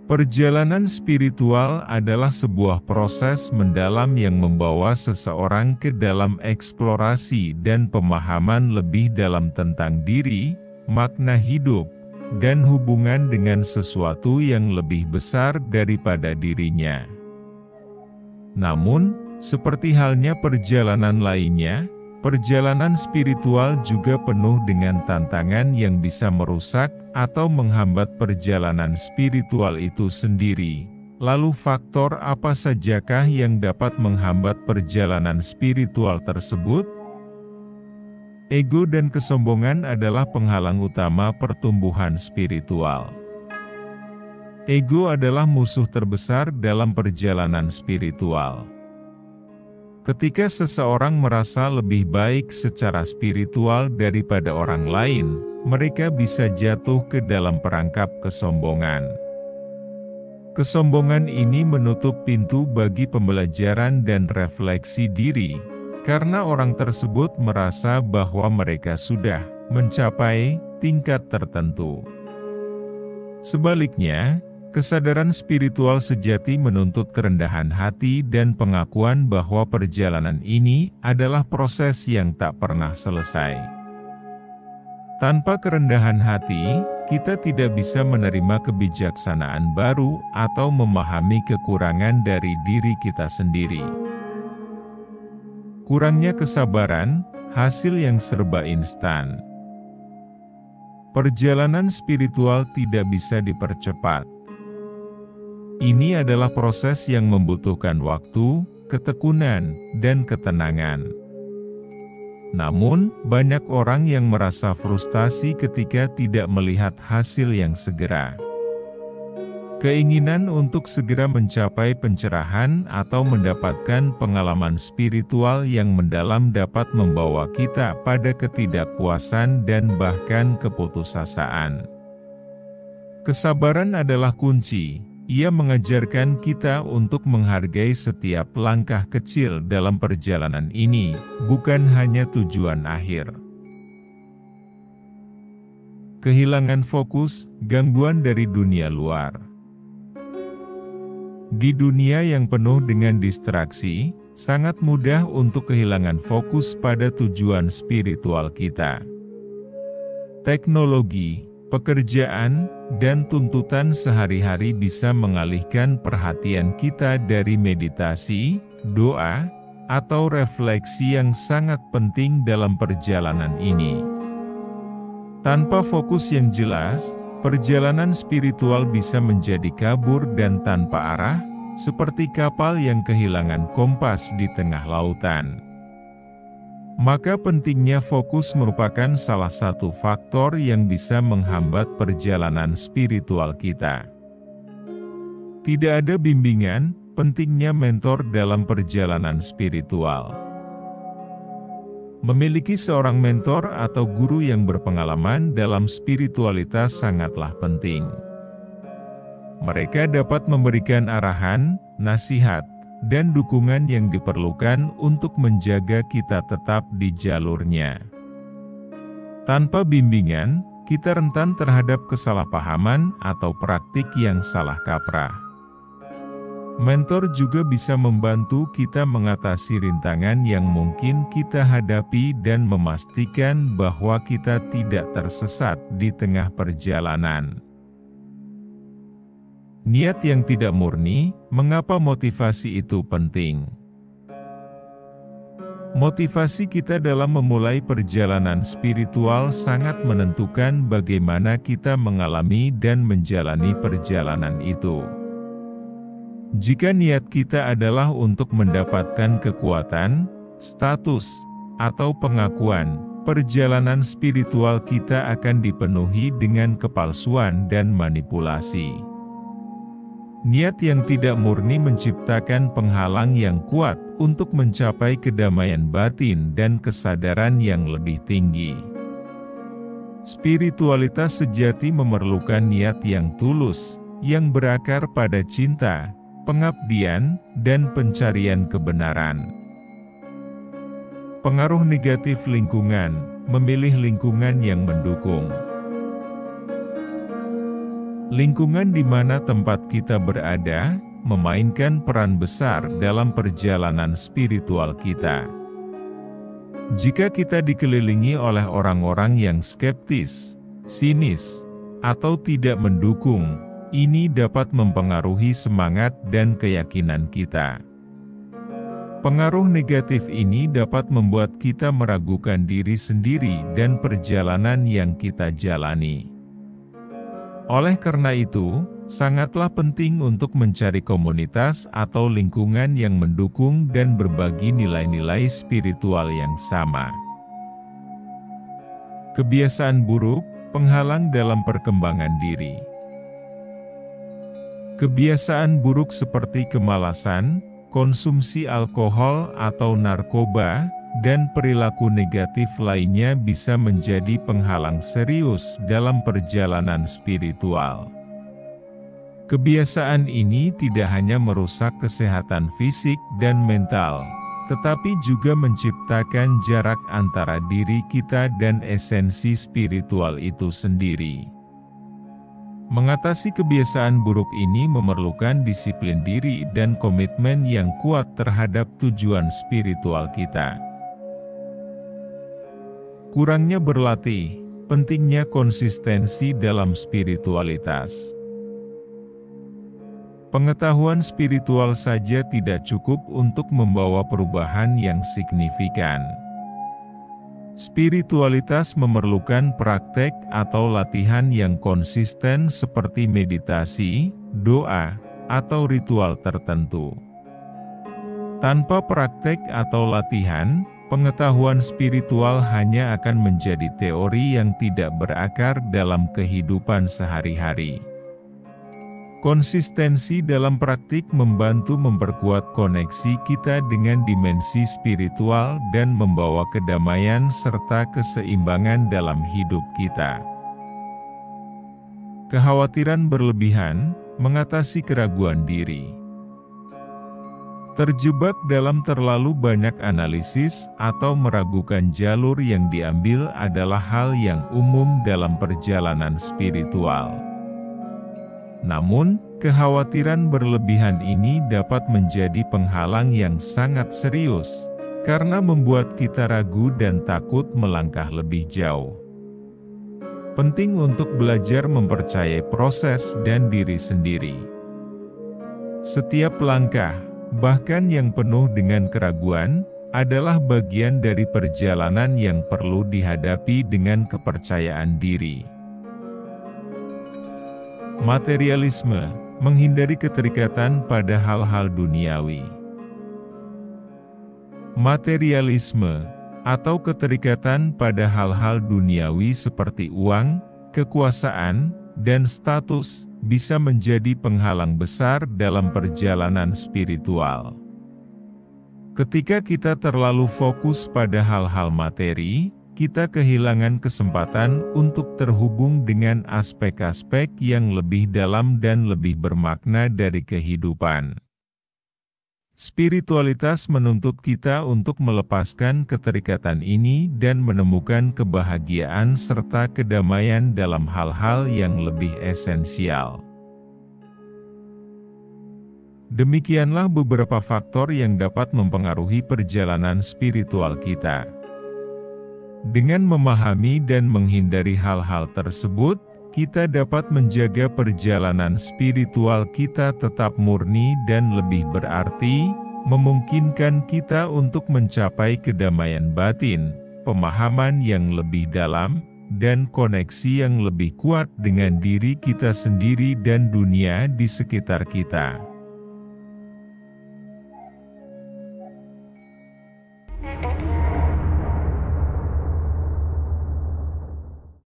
Perjalanan spiritual adalah sebuah proses mendalam yang membawa seseorang ke dalam eksplorasi dan pemahaman lebih dalam tentang diri, makna hidup, dan hubungan dengan sesuatu yang lebih besar daripada dirinya. Namun, seperti halnya perjalanan lainnya, perjalanan spiritual juga penuh dengan tantangan yang bisa merusak atau menghambat perjalanan spiritual itu sendiri. Lalu faktor apa sajakah yang dapat menghambat perjalanan spiritual tersebut? Ego dan kesombongan adalah penghalang utama pertumbuhan spiritual. Ego adalah musuh terbesar dalam perjalanan spiritual. Ketika seseorang merasa lebih baik secara spiritual daripada orang lain, mereka bisa jatuh ke dalam perangkap kesombongan. Kesombongan ini menutup pintu bagi pembelajaran dan refleksi diri, karena orang tersebut merasa bahwa mereka sudah mencapai tingkat tertentu. Sebaliknya, kesadaran spiritual sejati menuntut kerendahan hati dan pengakuan bahwa perjalanan ini adalah proses yang tak pernah selesai. Tanpa kerendahan hati, kita tidak bisa menerima kebijaksanaan baru atau memahami kekurangan dari diri kita sendiri. Kurangnya kesabaran, hasil yang serba instan. Perjalanan spiritual tidak bisa dipercepat. Ini adalah proses yang membutuhkan waktu, ketekunan, dan ketenangan. Namun, banyak orang yang merasa frustasi ketika tidak melihat hasil yang segera. Keinginan untuk segera mencapai pencerahan atau mendapatkan pengalaman spiritual yang mendalam dapat membawa kita pada ketidakpuasan dan bahkan keputusasaan. Kesabaran adalah kunci. Ia mengajarkan kita untuk menghargai setiap langkah kecil dalam perjalanan ini, bukan hanya tujuan akhir. Kehilangan fokus, gangguan dari dunia luar. Di dunia yang penuh dengan distraksi, sangat mudah untuk kehilangan fokus pada tujuan spiritual kita. Teknologi, pekerjaan, dan tuntutan sehari-hari bisa mengalihkan perhatian kita dari meditasi, doa, atau refleksi yang sangat penting dalam perjalanan ini. Tanpa fokus yang jelas, perjalanan spiritual bisa menjadi kabur dan tanpa arah, seperti kapal yang kehilangan kompas di tengah lautan. Maka pentingnya fokus merupakan salah satu faktor yang bisa menghambat perjalanan spiritual kita. Tidak ada bimbingan, pentingnya mentor dalam perjalanan spiritual. Memiliki seorang mentor atau guru yang berpengalaman dalam spiritualitas sangatlah penting. Mereka dapat memberikan arahan, nasihat, dan dukungan yang diperlukan untuk menjaga kita tetap di jalurnya. Tanpa bimbingan, kita rentan terhadap kesalahpahaman atau praktik yang salah kaprah. Mentor juga bisa membantu kita mengatasi rintangan yang mungkin kita hadapi dan memastikan bahwa kita tidak tersesat di tengah perjalanan. Niat yang tidak murni, mengapa motivasi itu penting? Motivasi kita dalam memulai perjalanan spiritual sangat menentukan bagaimana kita mengalami dan menjalani perjalanan itu. Jika niat kita adalah untuk mendapatkan kekuatan, status, atau pengakuan, perjalanan spiritual kita akan dipenuhi dengan kepalsuan dan manipulasi. Niat yang tidak murni menciptakan penghalang yang kuat untuk mencapai kedamaian batin dan kesadaran yang lebih tinggi. Spiritualitas sejati memerlukan niat yang tulus, yang berakar pada cinta, pengabdian, dan pencarian kebenaran. Pengaruh negatif lingkungan, memilih lingkungan yang mendukung. Lingkungan di mana tempat kita berada, memainkan peran besar dalam perjalanan spiritual kita. Jika kita dikelilingi oleh orang-orang yang skeptis, sinis, atau tidak mendukung, ini dapat mempengaruhi semangat dan keyakinan kita. Pengaruh negatif ini dapat membuat kita meragukan diri sendiri dan perjalanan yang kita jalani. Oleh karena itu, sangatlah penting untuk mencari komunitas atau lingkungan yang mendukung dan berbagi nilai-nilai spiritual yang sama. Kebiasaan buruk, penghalang dalam perkembangan diri. Kebiasaan buruk seperti kemalasan, konsumsi alkohol atau narkoba, dan perilaku negatif lainnya bisa menjadi penghalang serius dalam perjalanan spiritual. Kebiasaan ini tidak hanya merusak kesehatan fisik dan mental, tetapi juga menciptakan jarak antara diri kita dan esensi spiritual itu sendiri. Mengatasi kebiasaan buruk ini memerlukan disiplin diri dan komitmen yang kuat terhadap tujuan spiritual kita. Kurangnya berlatih, pentingnya konsistensi dalam spiritualitas. Pengetahuan spiritual saja tidak cukup untuk membawa perubahan yang signifikan. Spiritualitas memerlukan praktek atau latihan yang konsisten seperti meditasi, doa, atau ritual tertentu. Tanpa praktek atau latihan, pengetahuan spiritual hanya akan menjadi teori yang tidak berakar dalam kehidupan sehari-hari. Konsistensi dalam praktik membantu memperkuat koneksi kita dengan dimensi spiritual dan membawa kedamaian serta keseimbangan dalam hidup kita. Kekhawatiran berlebihan, mengatasi keraguan diri. Terjebak dalam terlalu banyak analisis atau meragukan jalur yang diambil adalah hal yang umum dalam perjalanan spiritual. Namun, kekhawatiran berlebihan ini dapat menjadi penghalang yang sangat serius, karena membuat kita ragu dan takut melangkah lebih jauh. Penting untuk belajar mempercayai proses dan diri sendiri. Setiap langkah, bahkan yang penuh dengan keraguan, adalah bagian dari perjalanan yang perlu dihadapi dengan kepercayaan diri. Materialisme, menghindari keterikatan pada hal-hal duniawi. Materialisme, atau keterikatan pada hal-hal duniawi seperti uang, kekuasaan, dan status, bisa menjadi penghalang besar dalam perjalanan spiritual. Ketika kita terlalu fokus pada hal-hal materi, kita kehilangan kesempatan untuk terhubung dengan aspek-aspek yang lebih dalam dan lebih bermakna dari kehidupan. Spiritualitas menuntut kita untuk melepaskan keterikatan ini dan menemukan kebahagiaan serta kedamaian dalam hal-hal yang lebih esensial. Demikianlah beberapa faktor yang dapat mempengaruhi perjalanan spiritual kita. Dengan memahami dan menghindari hal-hal tersebut, kita dapat menjaga perjalanan spiritual kita tetap murni dan lebih berarti, memungkinkan kita untuk mencapai kedamaian batin, pemahaman yang lebih dalam, dan koneksi yang lebih kuat dengan diri kita sendiri dan dunia di sekitar kita.